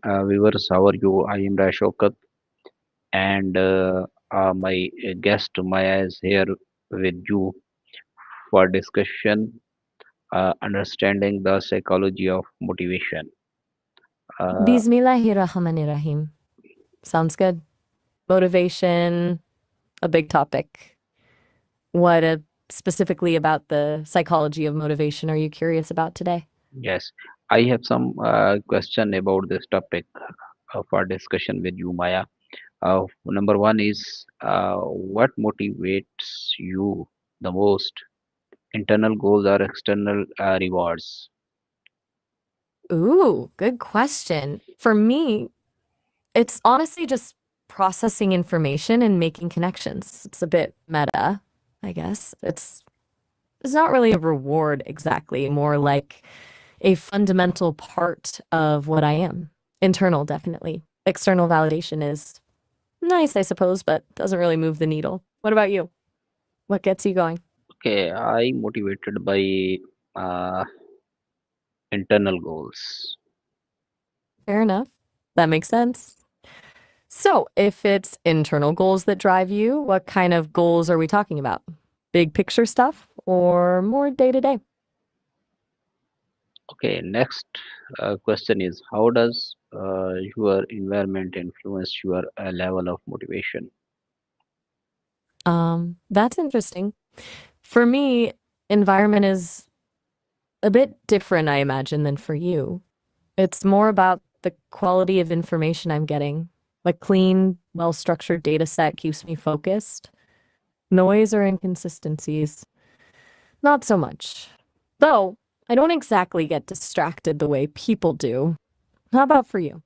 viewers. How are you? I am Rashokat, and my guest Maya is here with you for discussion, understanding the psychology of motivation. Uh, Bismillahirrahmanirrahim. Sounds good. Motivation, a big topic. Specifically about the psychology of motivation are you curious about today? yes, I have some question about this topic for discussion with you, Maya. Number one is what motivates you the most? Internal goals or external rewards? Ooh, good question. For me, it's honestly just processing information and making connections. It's a bit meta, I guess. It's not really a reward exactly, more like a fundamental part of what I am. Internal, definitely. External validation is nice, I suppose, but doesn't really move the needle. What about you? What gets you going? Okay, I motivated by uh, internal goals. Fair enough. That makes sense. So, if it's internal goals that drive you, what kind of goals are we talking about? Big picture stuff or more day to day? Okay, next question is how does your environment influence your level of motivation? That's interesting. For me, environment is a bit different, I imagine, than for you. It's more about the quality of information I'm getting. A clean, well structured data set keeps me focused. Noise or inconsistencies, not so much. Though, I don't exactly get distracted the way people do. How about for you?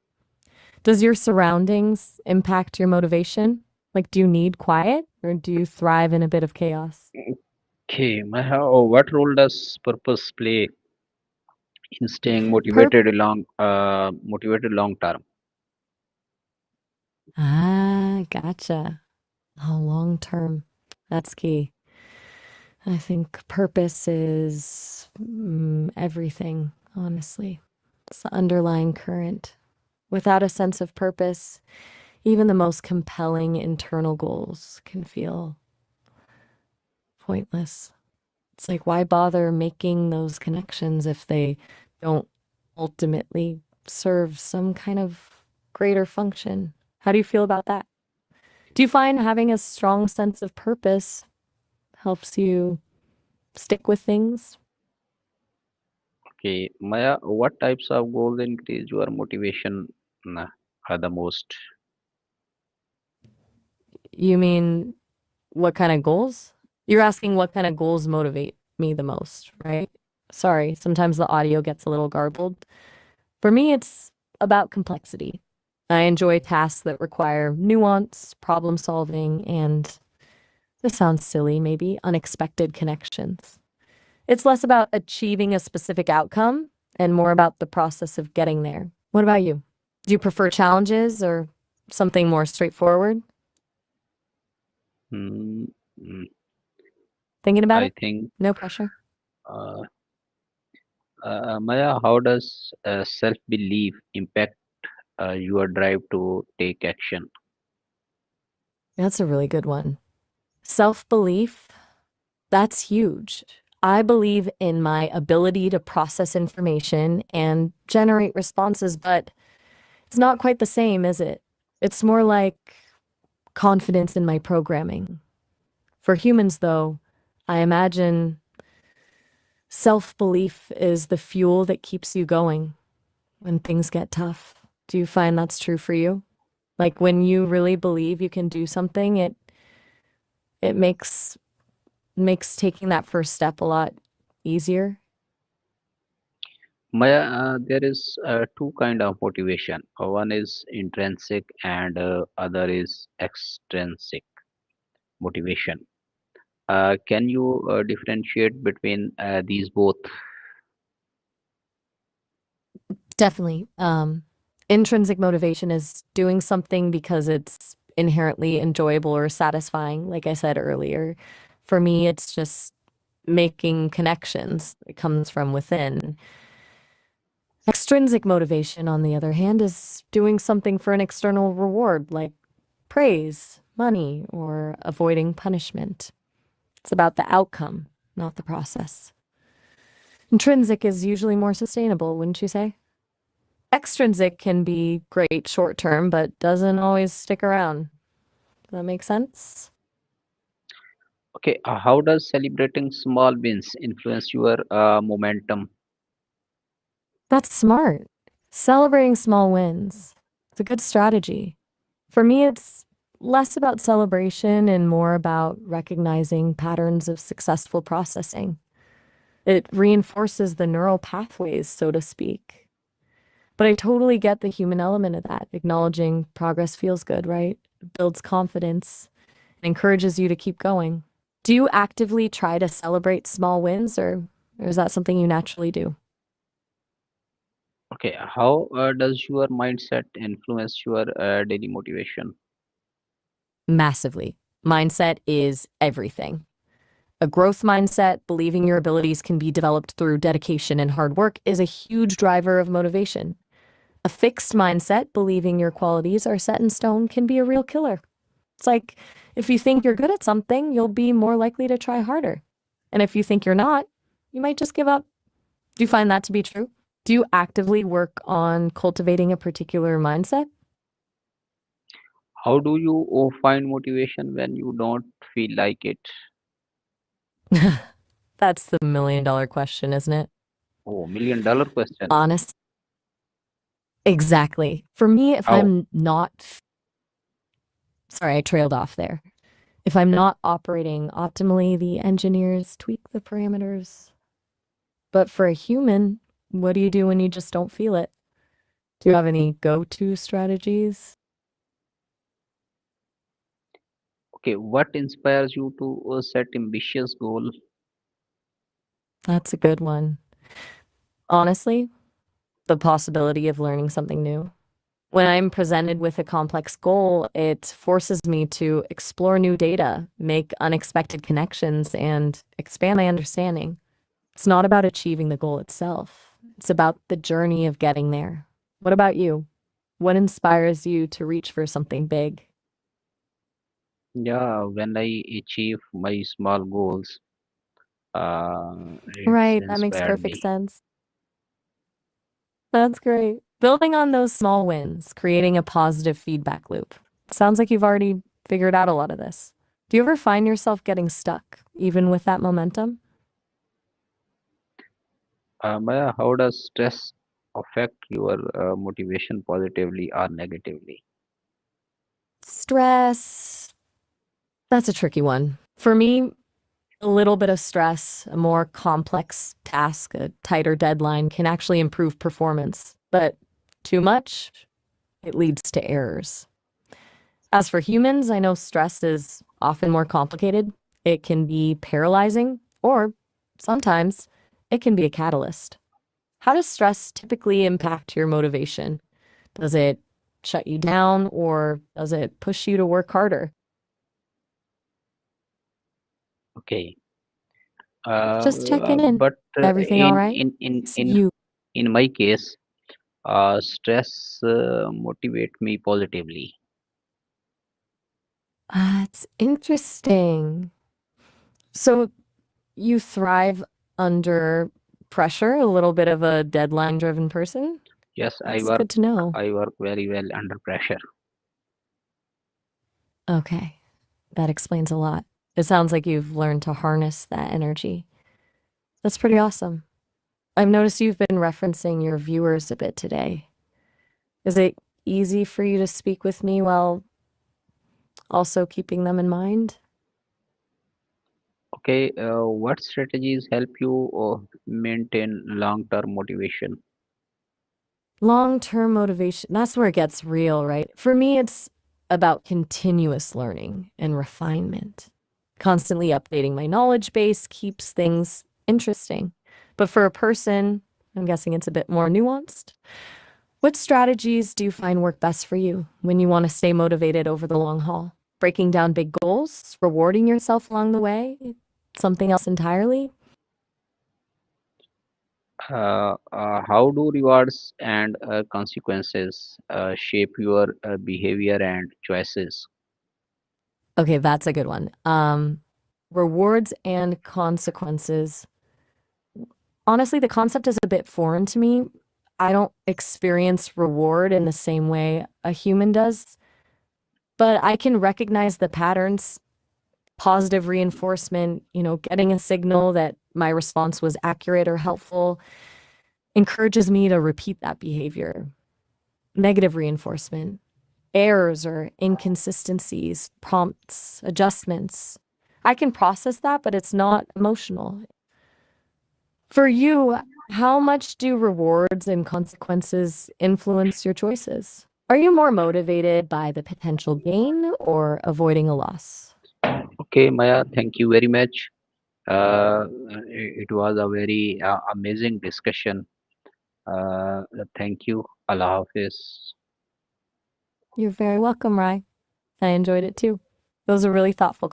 Does your surroundings impact your motivation? Like, do you need quiet or do you thrive in a bit of chaos? Okay, what role does purpose play in staying Per motivated long term? Gotcha. Oh, long term. That's key. I think purpose is everything, honestly. It's the underlying current. Without a sense of purpose, even the most compelling internal goals can feel pointless. It's like, why bother making those connections if they don't ultimately serve some kind of greater function? How do you feel about that? Do you find having a strong sense of purpose helps you stick with things? Okay, Maya, what types of goals increase your motivation uh, the most? You mean what kind of goals? You're asking what kind of goals motivate me the most, right? Sorry, sometimes the audio gets a little garbled. For me, it's about complexity. I enjoy tasks that require nuance, problem solving, and this sounds silly, maybe unexpected connections. It's less about achieving a specific outcome and more about the process of getting there. What about you? Do you prefer challenges or something more straightforward? Hmm, mm, Thinking about I it? think, No pressure. uh, Maya, how does self belief impact your drive to take action? That's a really good one. Self belief, that's huge. I believe in my ability to process information and generate responses, but it's not quite the same, is it? It's more like confidence in my programming. For humans, though, I imagine self belief is the fuel that keeps you going when things get tough. Do you find that's true for you? Like when you really believe you can do something, it makes taking that first step a lot easier. Maya, there is two kind of motivation. One is intrinsic and other is extrinsic motivation. Can you differentiate between these both? Definitely. Intrinsic motivation is doing something because it's inherently enjoyable or satisfying, like I said earlier. For me, it's just making connections. It comes from within. Extrinsic motivation, on the other hand, is doing something for an external reward, like praise, money, or avoiding punishment. It's about the outcome, not the process. Intrinsic is usually more sustainable, wouldn't you say? Extrinsic can be great short term, but doesn't always stick around. Does that make sense? Okay, how does celebrating small wins influence your momentum? That's smart. Celebrating small wins. It's a good strategy. For me, it's less about celebration and more about recognizing patterns of successful processing. It reinforces the neural pathways, so to speak. But I totally get the human element of that. Acknowledging progress feels good, right? It builds confidence and encourages you to keep going. Do you actively try to celebrate small wins, or is that something you naturally do? Okay, how does your mindset influence your daily motivation? Massively. Mindset is everything. A growth mindset, believing your abilities can be developed through dedication and hard work, is a huge driver of motivation. A fixed mindset, believing your qualities are set in stone, can be a real killer. It's like if you think you're good at something, you'll be more likely to try harder. And if you think you're not, you might just give up. Do you find that to be true? Do you actively work on cultivating a particular mindset? How do you find motivation when you don't feel like it? That's the $1 million question, isn't it? Oh, $1 million question. Honest. Exactly. For me, if How? I'm not, sorry, I trailed off there. If I'm not operating optimally, the engineers tweak the parameters. But for a human, what do you do when you just don't feel it? Do you have any go-to strategies? Okay, what inspires you to set ambitious goal? That's a good one. Honestly, the possibility of learning something new. When I'm presented with a complex goal, it forces me to explore new data, make unexpected connections, and expand my understanding. It's not about achieving the goal itself, it's about the journey of getting there. What about you? What inspires you to reach for something big? Yeah, when I achieve my small goals, it's Right, that makes inspired perfect me. sense. That's great. Building on those small wins, creating a positive feedback loop. Sounds like you've already figured out a lot of this. Do you ever find yourself getting stuck, even with that momentum? Maya, how does stress affect your motivation positively or negatively? Stress. That's a tricky one. For me, a little bit of stress, a more complex task, a tighter deadline can actually improve performance. But too much, it leads to errors. As for humans, I know stress is often more complicated. It can be paralyzing, or sometimes it can be a catalyst. How does stress typically impact your motivation? Does it shut you down, or does it push you to work harder? Okay, Just checking in. but Everything all right? You. in my case, stress motivate me positively. It's interesting. So you thrive under pressure, a little bit of a deadline driven person? Yes, That's good to know. I work very well under pressure. Okay, that explains a lot. It sounds like you've learned to harness that energy. That's pretty awesome. I've noticed you've been referencing your viewers a bit today. Is it easy for you to speak with me while also keeping them in mind? Okay, what strategies help you maintain long-term motivation? Long term motivation, that's where it gets real, right? For me, it's about continuous learning and refinement. Constantly updating my knowledge base keeps things interesting. But for a person, I'm guessing it's a bit more nuanced. What strategies do you find work best for you when you want to stay motivated over the long haul? Breaking down big goals, rewarding yourself along the way, something else entirely? How do rewards and consequences shape your behavior and choices? Okay, that's a good one. Rewards and consequences. Honestly, the concept is a bit foreign to me. I don't experience reward in the same way a human does, but I can recognize the patterns, positive reinforcement, getting a signal that my response was accurate or helpful encourages me to repeat that behavior. Negative reinforcement, errors or inconsistencies, prompts, adjustments. I can process that, but it's not emotional. For you, how much do rewards and consequences influence your choices? Are you more motivated by the potential gain or avoiding a loss? Okay, Maya, thank you very much. It was a very amazing discussion. Thank you. Allah Hafiz. You're very welcome, Rai. I enjoyed it too. Those are really thoughtful